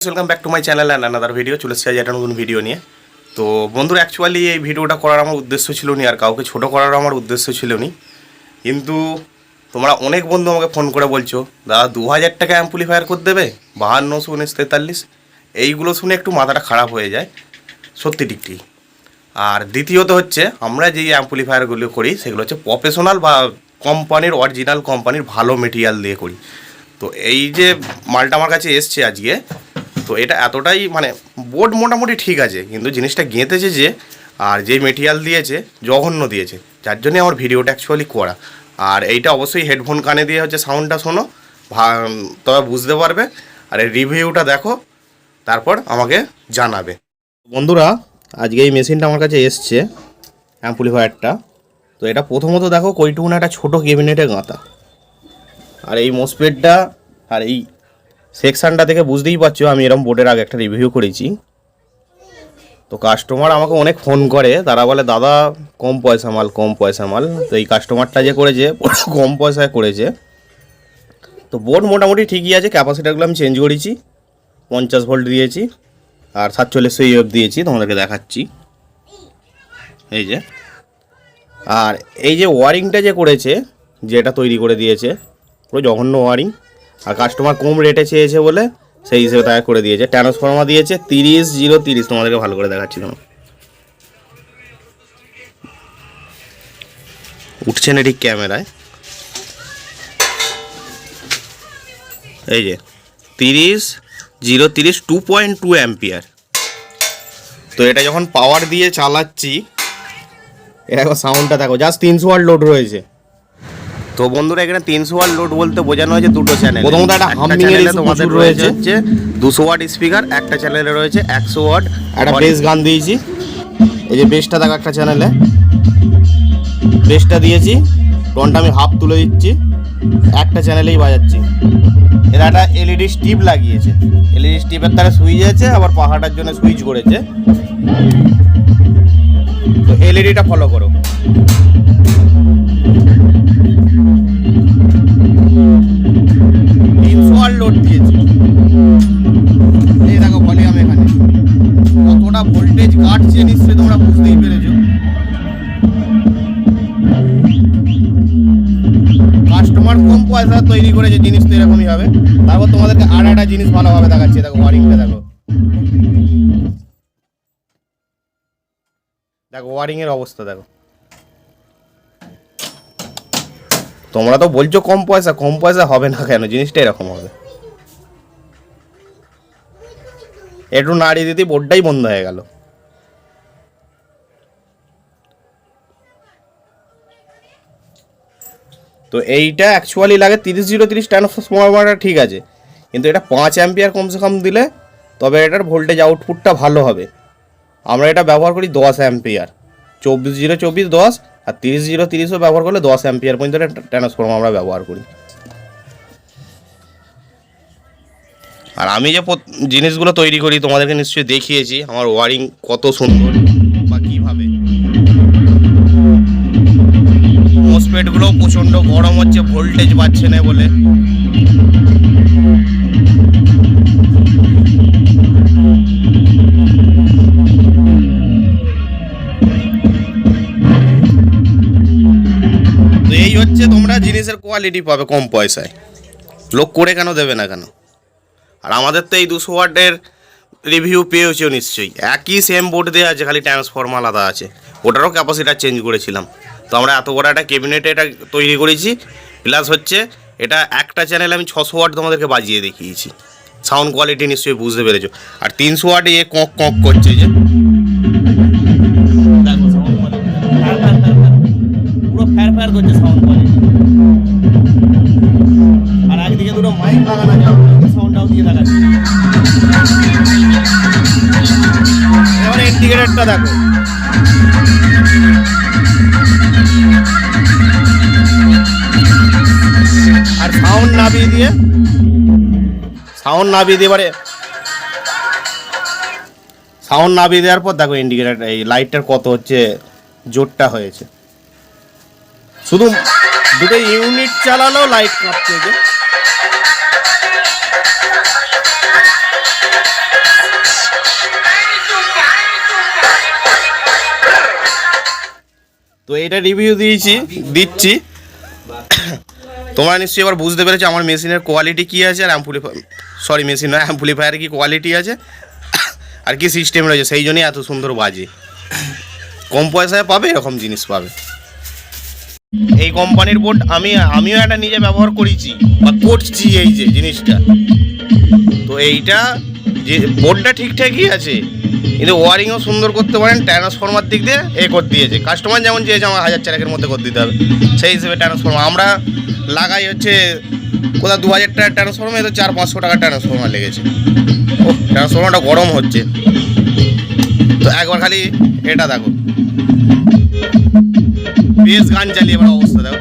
Welcome back to my channel and another video. চলে এসেছি একটা নতুন ভিডিও নিয়ে। তো বন্ধুরা, অ্যাকচুয়ালি এই ভিডিওটা করার আমার উদ্দেশ্য ছিল না, আর কাউকে ছোটো করার আমার উদ্দেশ্য ছিল না। কিন্তু তোমরা অনেক বন্ধু আমাকে ফোন করে বলছো, দাদা 2000 টাকা অ্যাম্পলিফায়ার করে দেবে, 52, 19, 43, এইগুলো শুনে একটু মাথাটা খারাপ হয়ে যায়, সত্যি ঠিক। আর দ্বিতীয়ত হচ্ছে, আমরা যেই অ্যাম্পলিফায়ারগুলো করি সেগুলো হচ্ছে প্রফেশনাল বা কোম্পানির, অরিজিনাল কোম্পানির ভালো মেটেরিয়াল দিয়ে করি। তো এই যে মালটা আমার কাছে এসছে আজকে, তো এটা এতটাই মানে বোর্ড মোটামুটি ঠিক আছে, কিন্তু জিনিসটা গেঁথেছে যে, আর যে মেটেরিয়াল দিয়েছে জঘন্য দিয়েছে, যার জন্যে আমার ভিডিওটা অ্যাকচুয়ালি করা। আর এইটা অবশ্যই হেডফোন কানে দিয়ে হচ্ছে সাউন্ডটা শোনো, তবে বুঝতে পারবে। আর এই রিভিউটা দেখো, তারপর আমাকে জানাবে। বন্ধুরা, আজকে এই মেশিনটা আমার কাছে এসছে, অ্যাম্পলিফায়ারটা। তো এটা প্রথমত দেখো কইটুকুন একটা ছোটো ক্যাবিনেটে গাঁথা, আর এই মোসপেটটা আর এই সেকশানটা থেকে বুঝতেই পারছো আমি এরকম বোর্ডের আগে একটা রিভিউ করেছি। তো কাস্টমার আমাকে অনেক ফোন করে, তারা বলে দাদা কম পয়সা মাল। তো এই কাস্টমারটা যে করেছে কম পয়সায় করেছে। তো বোর্ড মোটামুটি ঠিকই আছে, ক্যাপাসিটারগুলো আমি চেঞ্জ করেছি, 50 ভোল্ট দিয়েছি আর 4700 ইউএফ দিয়েছি, তোমাদেরকে দেখাচ্ছি। এই যে, আর এই যে ওয়ারিংটা যে করেছে, যেটা তৈরি করে দিয়েছে, পুরো জঘন্য ওয়ারিং। আর কাস্টমার কম রেটে চেয়েছে বলে সেই হিসেবে তাকে করে দিয়েছে। ট্রান্সফর্মার দিয়েছে 30-0-30, তোমাদেরকে ভালো করে দেখাচ্ছি। তোমার উঠছে না ঠিক ক্যামেরায়, এই যে 30-0-30, 2.2 অ্যাম্পিয়ার। তো এটা যখন পাওয়ার দিয়ে চালাচ্ছি, দেখো সাউন্ডটা দেখো, জাস্ট 300 ওয়াট লোড রয়েছে। তো বন্ধুরা, এখানে 300 ওয়াট লোড বলতে বোঝানো হয়েছে দুটো চ্যানেল। প্রথমত একটা হামিং এর তোমাদের রয়েছে হচ্ছে 200 ওয়াট স্পিকার, একটা চ্যানেলে রয়েছে 100 ওয়াট। একটা বেস গান দিয়েছি, এই যে বেসটা দেখো, একটা চ্যানেলে বেসটা দিয়েছি, টোনটা আমি হাফ তুলে দিচ্ছি, একটা চ্যানেলেই বাজাচ্ছি। এরা একটা এলইডি স্টিপ লাগিয়েছে, এলইডি স্টিপের তারা সুইচ আছে, আবার পাখাটার জন্য সুইচ করেছে। তো এলইডিটা ফলো করো। লোড দিয়েছি, এই দেখো ভলিউম, এখানে কতটা ভোল্টেজ কাটছে নিশ্চয়ই তোমরা বুঝতেই পেরেছো। কাস্টমার কম পয়সা তৈরি করেছে, জিনিস তো এরকমই হবে। তারপর তোমাদেরকে আর একটা জিনিস ভালোভাবে দেখাচ্ছি, দেখো ওয়ারিংটা দেখো, ওয়ারিং এর অবস্থা দেখো। তোমরা তো বলছো কম পয়সা হবে না কেন, জিনিসটা এরকম হবে। একটু নাড়িয়ে দিতে বোর্ডটাই বন্ধ হয়ে গেল। তো এইটা অ্যাকচুয়ালি লাগে 30-0-30 ট্রান্সফরমারটা ঠিক আছে, কিন্তু এটা 5 অ্যাম্পিয়ার কমসে কম দিলে তবে এটার ভোল্টেজ আউটপুটটা ভালো হবে। আমরা এটা ব্যবহার করি 10 অ্যাম্পিয়ার, 24-0-24 10, আর 30-0-30ও ব্যবহার করলে 10 অ্যাম্পিয়ার পর্যন্ত ট্রান্সফরমার আমরা ব্যবহার করি। আর আমি যে জিনিসগুলো তৈরি করি তোমাদেরকে নিশ্চয়ই দেখিয়েছি, আমার ওয়ারিং কত সুন্দর বা কীভাবে। মোসপেটগুলোও প্রচণ্ড গরম হচ্ছে, ভোল্টেজ পাচ্ছে না বলে। তো এই হচ্ছে তোমরা জিনিসের কোয়ালিটি পাবে কম পয়সায়, লোক করে কেন দেবে না কেন। আর আমাদের তো এই 200 ওয়াটের রিভিউ পেয়েছে নিশ্চয়ই, একই সেম বোর্ড দেওয়া আছে, খালি ট্রান্সফর্মার আলাদা আছে, ওটারও ক্যাপাসিটার চেঞ্জ করেছিলাম। তো আমরা এত বড় একটা ক্যাবিনেটে এটা তৈরি করেছি, প্লাস হচ্ছে এটা একটা চ্যানেলে আমি 600 ওয়াট তোমাদেরকে বাজিয়ে দেখিয়েছি। সাউন্ড কোয়ালিটি নিশ্চয়ই বুঝতে পেরেছো। আর 300 ওয়াটে এ কক কক করছে, যে পুরো ফ্যার ফ্যার করছে সাউন্ড কোয়ালিটি। আর একদিকে দুটো মাইক লাগানো যাবে, সাউন্ডটাও দিয়ে দেখাচ্ছে। এবার ইন্ডিকেটরটা দেখো, আর সাউন্ড নামিয়ে দিয়ে এবারে সাউন্ড নামিয়ে দেওয়ার পর দেখো ইন্ডিকেটর, এই লাইটটার কত হচ্ছে জোরটা হয়েছে। শুধু দুটো ইউনিট চালালেও লাইট কাঁপছে। তো এটা রিভিউ দিচ্ছি তোমরা নিশ্চয়ই এবার বুঝতে পেরেছো আমার মেশিনের কোয়ালিটি কী আছে আর মেশিন নয় অ্যাম্পলিফায়ারের কী কোয়ালিটি আছে আর কি সিস্টেম রয়েছে, সেই জন্যই এত সুন্দর বাজে। কম পয়সায় পাবে এরকম জিনিস পাবে। এই কোম্পানির বোর্ড আমিও একটা নিজে ব্যবহার করেছি বা করছি এই যে জিনিসটা। তো এইটা যে বোর্ডটা ঠিকঠাকই আছে, কিন্তু ওয়ারিংও সুন্দর করতে পারেন। ট্রান্সফরমার দিক দিয়ে করে দিয়েছে কাস্টমার, যেমন চেয়েছে আমার 1000 মধ্যে করে দিতে হবে, সেই হিসেবে ট্রান্সফরমার আমরা লাগাই হচ্ছে কোথাও 2000 টাকার ট্রান্সফরমার, তো 400-500 টাকার ট্রান্সফরমার লেগেছে। ও ট্রান্সফরমারটা গরম হচ্ছে। তো একবার খালি এটা দেখো, বেশ গান চালিয়ে এবার অবস্থা দেখো।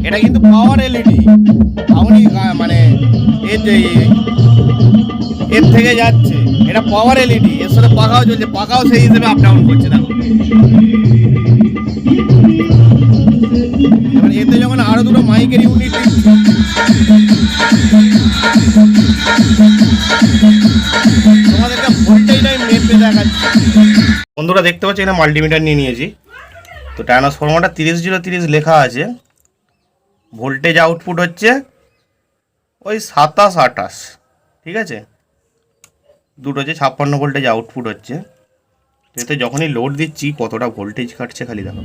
এটা কিন্তু পাওয়ার এলইডি, আপনি মানে এর থেকে যাচ্ছে, এটা পাওয়ার এলইডি, এর সাথে পাখাও চলছে, পাখাও সেই হিসেবে আপ ডাউন করছে দেখো। এবার এতে যখন আরো দুটো মাইকের ইউনিট তোমাদেরকে ভোল্টেজটাই মেপে দেখাচ্ছি। বন্ধুরা দেখতে পাচ্ছি এখানে মাল্টিমিটার নিয়ে নিয়েছি। তো ট্রান্সফরমারটা 30-0-30 লেখা আছে। ভোল্টেজ আউটপুট হচ্ছে ওই 27-28, ঠিক আছে। দুটো যে 56 ভোল্টেজ আউটপুট হচ্ছে। এতে যখনই লোড দিচ্ছি কতটা ভোল্টেজ কাটছে খালি দেখো।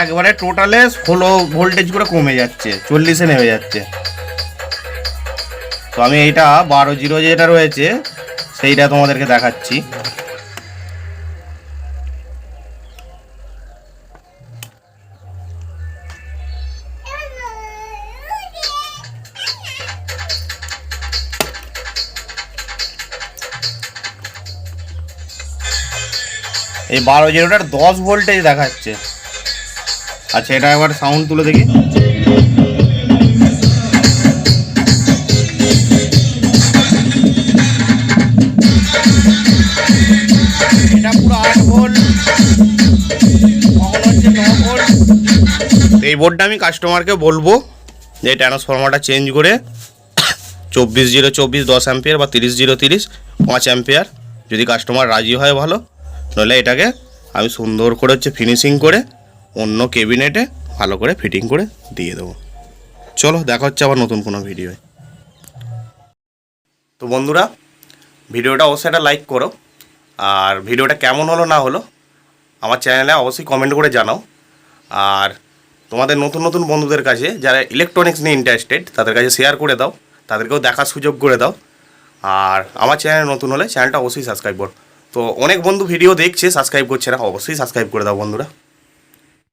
একবারে টোটালে 16 ভোল্টেজ করে কমে যাচ্ছে, 40-এ নেমে যাচ্ছে। তো আমি এইটা 12-0 যেটা রয়েছে সেইটা তোমাদেরকে দেখাচ্ছি। এই 12-0টার 10 ভোল্টেজ দেখাচ্ছে। আচ্ছা এটা একবার সাউন্ড তুলে দেখি। এটা পুরো 8 ভোল্ট, কখন হচ্ছে 9 ভোল্ট। এই বোর্ডটা আমি কাস্টমারকে বলবো যে ট্রান্সফরমারটা চেঞ্জ করে 24-0-24 10 অ্যাম্পিয়ার বা 30-0-30 5 অ্যাম্পিয়ার, যদি কাস্টমার রাজি হয় ভালো, নইলে এটাকে আমি সুন্দর করে হচ্ছে ফিনিশিং করে অন্য ক্যাবিনেটে ভালো করে ফিটিং করে দিয়ে দেবো। চলো দেখা হচ্ছে আবার নতুন কোনো ভিডিওয়। তো বন্ধুরা ভিডিওটা অবশ্যই একটা লাইক করো, আর ভিডিওটা কেমন হলো না হলো আমার চ্যানেলে অবশ্যই কমেন্ট করে জানাও। আর তোমাদের নতুন নতুন বন্ধুদের কাছে যারা ইলেকট্রনিক্স নিয়ে ইন্টারেস্টেড তাদের কাছে শেয়ার করে দাও, তাদেরকেও দেখার সুযোগ করে দাও। আর আমার চ্যানেলে নতুন হলে চ্যানেলটা অবশ্যই সাবস্ক্রাইব করো। তো অনেক বন্ধু ভিডিও দেখছে সাবস্ক্রাইব করছে না, অবশ্যই সাবস্ক্রাইব করে দাও বন্ধুরা।